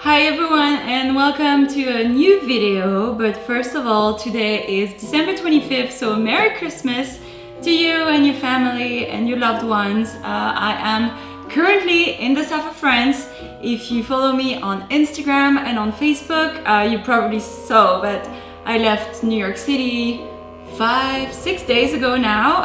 Hi everyone and welcome to a new video, but first of all, today is December 25th, so Merry Christmas to you and your family and your loved ones. I am currently in the south of France. If you follow me on Instagram and on Facebook, you probably saw that I left New York City 5-6 days ago now,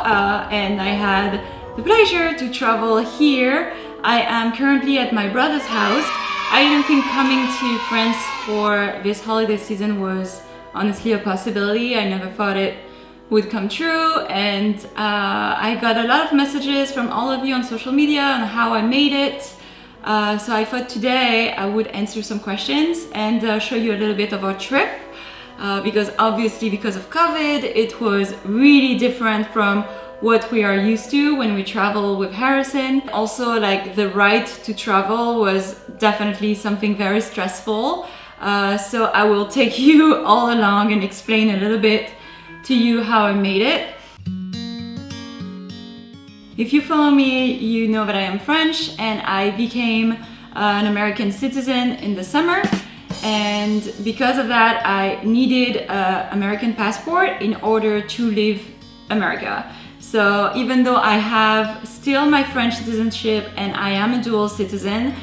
and I had the pleasure to travel here. I am currently at my brother's house. I didn't think coming to France for this holiday season was honestly a possibility. I never thought it would come true, and I got a lot of messages from all of you on social media on how I made it. So I thought today I would answer some questions and show you a little bit of our trip, because obviously because of COVID it was really different from what we are used to when we travel with Harrison. Also, like, the right to travel was definitely something very stressful. So I will take you all along and explain a little bit to you how I made it. If you follow me, you know that I am French and I became an American citizen in the summer. And because of that, I needed an American passport in order to leave America. So even though I have still my French citizenship and I am a dual citizen,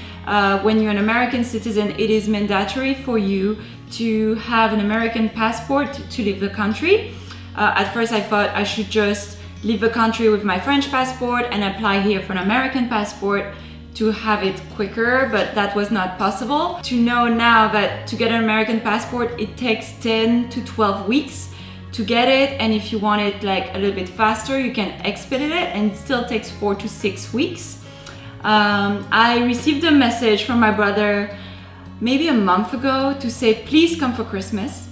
when you're an American citizen, it is mandatory for you to have an American passport to leave the country. At first I thought I should just leave the country with my French passport and apply here for an American passport to have it quicker, but that was not possible. To know now that to get an American passport, it takes 10 to 12 weeks to get it, and if you want it like a little bit faster, you can expedite it, and it still takes 4 to 6 weeks. I received a message from my brother maybe a month ago to say please come for Christmas,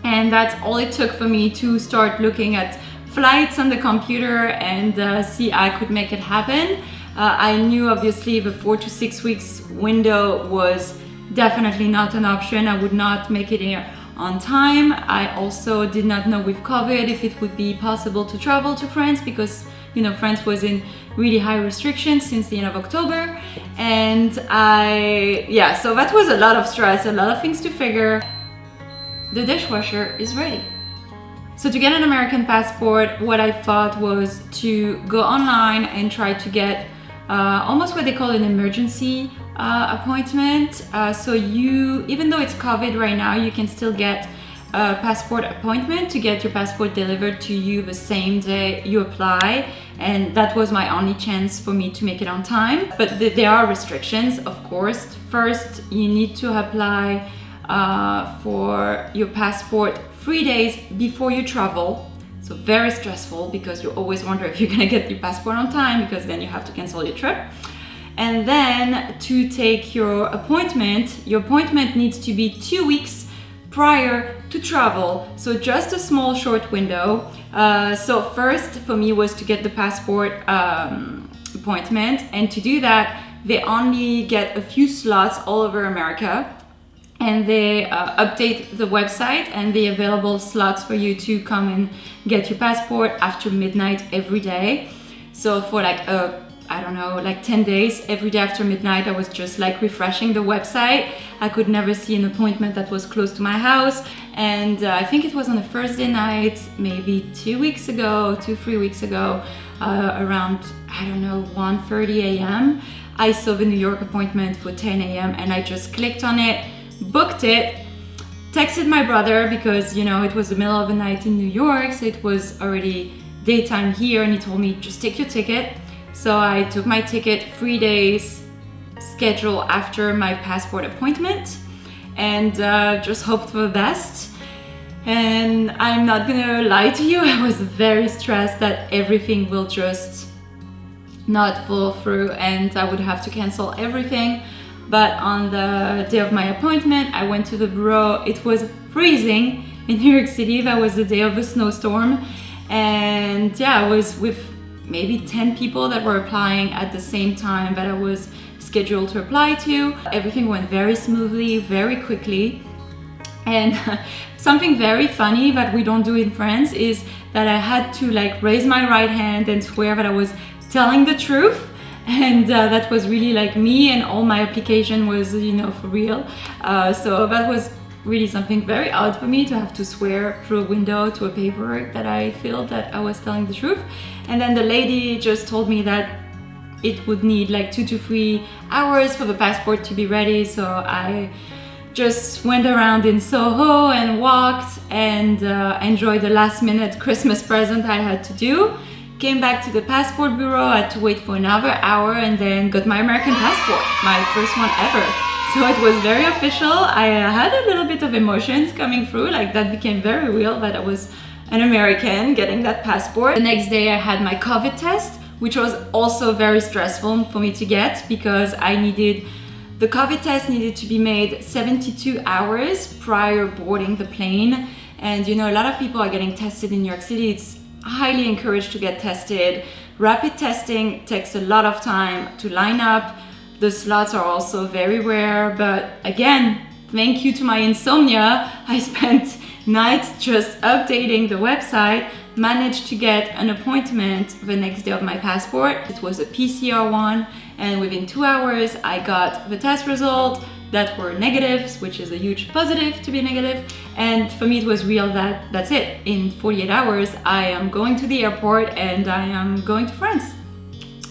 and that's all it took for me to start looking at flights on the computer and see I could make it happen. I knew obviously the 4 to 6 weeks window was definitely not an option. I would not make it here on time. I also did not know with COVID if it would be possible to travel to France, because France was in really high restrictions since the end of October, and so that was a lot of stress, a lot of things to figure. The dishwasher is ready. So to get an American passport, what I thought was to go online and try to get almost what they call an emergency appointment. So even though it's COVID right now, you can still get a passport appointment to get your passport delivered to you the same day you apply, and that was my only chance for me to make it on time. But there are restrictions, of course. First, you need to apply for your passport 3 days before you travel. So very stressful, because you always wonder if you're gonna get your passport on time, because then you have to cancel your trip. And then to take your appointment needs to be 2 weeks prior to travel. So just a small short window. So first for me was to get the passport appointment, and to do that they only get a few slots all over America, and they update the website and the available slots for you to come and get your passport after midnight every day. So for like I don't know, like 10 days, every day after midnight, I was just like refreshing the website. I could never see an appointment that was close to my house. And I think it was on a Thursday night, maybe 3 weeks ago, around, I don't know, 1:30 a.m. I saw the New York appointment for 10 a.m. and I just clicked on it, booked it, texted my brother, because it was the middle of the night in New York, so it was already daytime here, and he told me just take your ticket. So I took my ticket 3 days schedule after my passport appointment, and just hoped for the best. And I'm not gonna lie to you, I was very stressed that everything will just not fall through and I would have to cancel everything. But on the day of my appointment, I went to the bureau. It was freezing in New York City. That was the day of a snowstorm, and I was with maybe 10 people that were applying at the same time that I was scheduled to apply to. Everything went very smoothly, very quickly. And something very funny that we don't do in France is that I had to like raise my right hand and swear that I was telling the truth. and that was really like me, and all my application was, you know, for real. So that was really something very odd for me, to have to swear through a window to a paper that I felt that I was telling the truth. And then the lady just told me that it would need like 2 to 3 hours for the passport to be ready. So I just went around in Soho and walked and enjoyed the last minute Christmas present I had to do. Came back to the passport bureau, had to wait for another hour, and then got my American passport, my first one ever. So it was very official. I had a little bit of emotions coming through, like that became very real, that I was an American getting that passport. The next day I had my COVID test, which was also very stressful for me to get, because the COVID test needed to be made 72 hours prior boarding the plane. And you know, a lot of people are getting tested in New York City. It's highly encouraged to get tested. Rapid testing takes a lot of time to line up. The slots are also very rare, but again, thank you to my insomnia, I spent nights just updating the website, managed to get an appointment the next day of my passport. It was a PCR one, and within 2 hours I got the test result that were negatives, which is a huge positive to be negative. And for me it was real that that's it. In 48 hours I am going to the airport and I am going to France.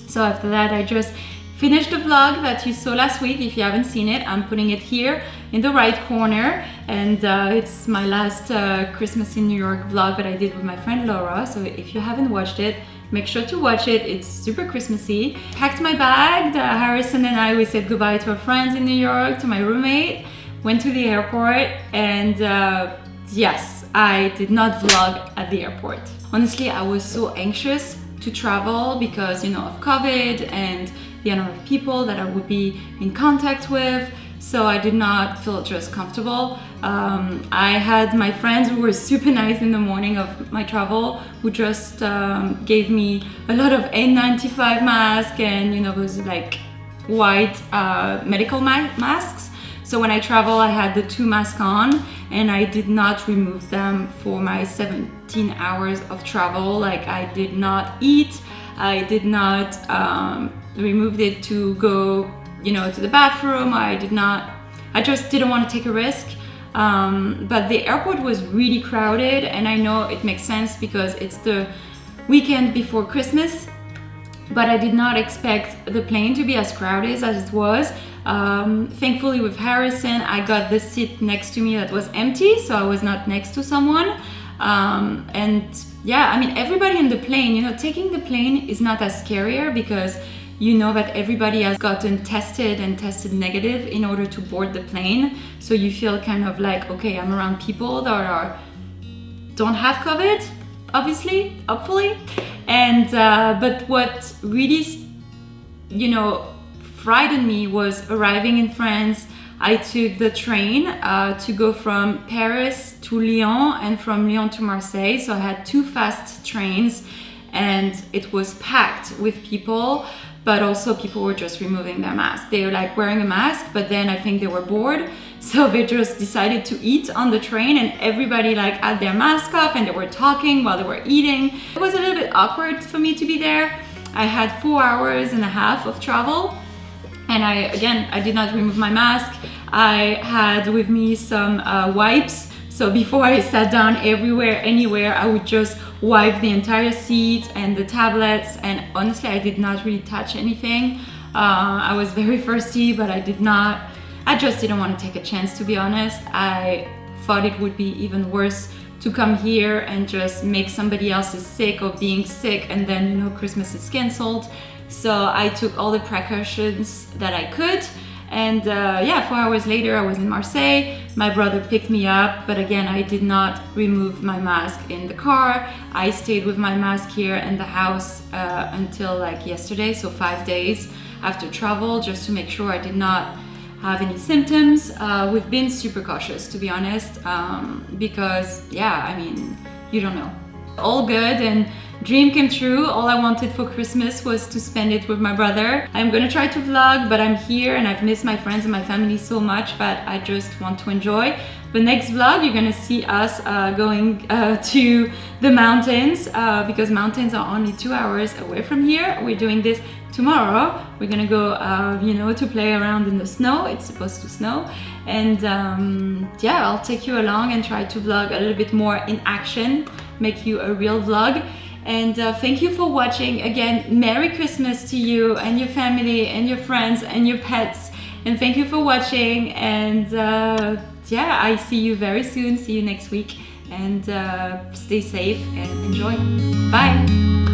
So after that I just finished the vlog that you saw last week. If you haven't seen it, I'm putting it here in the right corner, and it's my last Christmas in New York vlog that I did with my friend Laura. So if you haven't watched it, make sure to watch it. It's super Christmassy. Packed my bag. Harrison and I, we said goodbye to our friends in New York, to my roommate, went to the airport, and yes, I did not vlog at the airport. Honestly, I was so anxious to travel because, you know, of COVID and the number of people that I would be in contact with. So I did not feel just comfortable. I had my friends who were super nice in the morning of my travel, who just gave me a lot of N95 masks and, you know, those like white medical masks. So when I travel, I had the 2 masks on, and I did not remove them for my 17 hours of travel. Like, I did not eat, I did not remove it to go, you know, to the bathroom. I just didn't want to take a risk. But the airport was really crowded, and I know it makes sense because it's the weekend before Christmas, but I did not expect the plane to be as crowded as it was. Thankfully with Harrison, I got the seat next to me that was empty, so I was not next to someone. And yeah, I mean, everybody in the plane, you know, taking the plane is not as scarier because you know that everybody has gotten tested and tested negative in order to board the plane. So you feel kind of like, okay, I'm around people that don't have COVID, obviously, hopefully. And but what really, you know, frightened me was arriving in France. I took the train to go from Paris to Lyon and from Lyon to Marseille. So I had 2 fast trains, and it was packed with people, but also people were just removing their masks. They were like wearing a mask, but then I think they were bored. So they just decided to eat on the train, and everybody like had their mask off and they were talking while they were eating. It was a little bit awkward for me to be there. I had 4 hours and a half of travel. And I did not remove my mask. I had with me some wipes. So before I sat down anywhere, I would just wipe the entire seat and the tablets. And honestly, I did not really touch anything. I was very thirsty, but I just didn't want to take a chance, to be honest. I thought it would be even worse to come here and just make somebody else sick or being sick, and then, you know, Christmas is canceled. So I took all the precautions that I could, and yeah, 4 hours later I was in Marseille. My brother picked me up, but again, I did not remove my mask in the car. I stayed with my mask here in the house until like yesterday, so 5 days after travel, just to make sure I did not have any symptoms. We've been super cautious, to be honest, because yeah, I mean, you don't know. All good, and dream came true. All I wanted for Christmas was to spend it with my brother. I'm gonna try to vlog, but I'm here and I've missed my friends and my family so much, but I just want to enjoy. The next vlog, you're gonna see us going to the mountains because mountains are only 2 hours away from here. We're doing this tomorrow. We're gonna go, you know, to play around in the snow. It's supposed to snow. And yeah, I'll take you along and try to vlog a little bit more in action, make you a real vlog. And thank you for watching. Again, Merry Christmas to you and your family and your friends and your pets. And thank you for watching. And yeah, I see you very soon. See you next week. And stay safe and enjoy. Bye.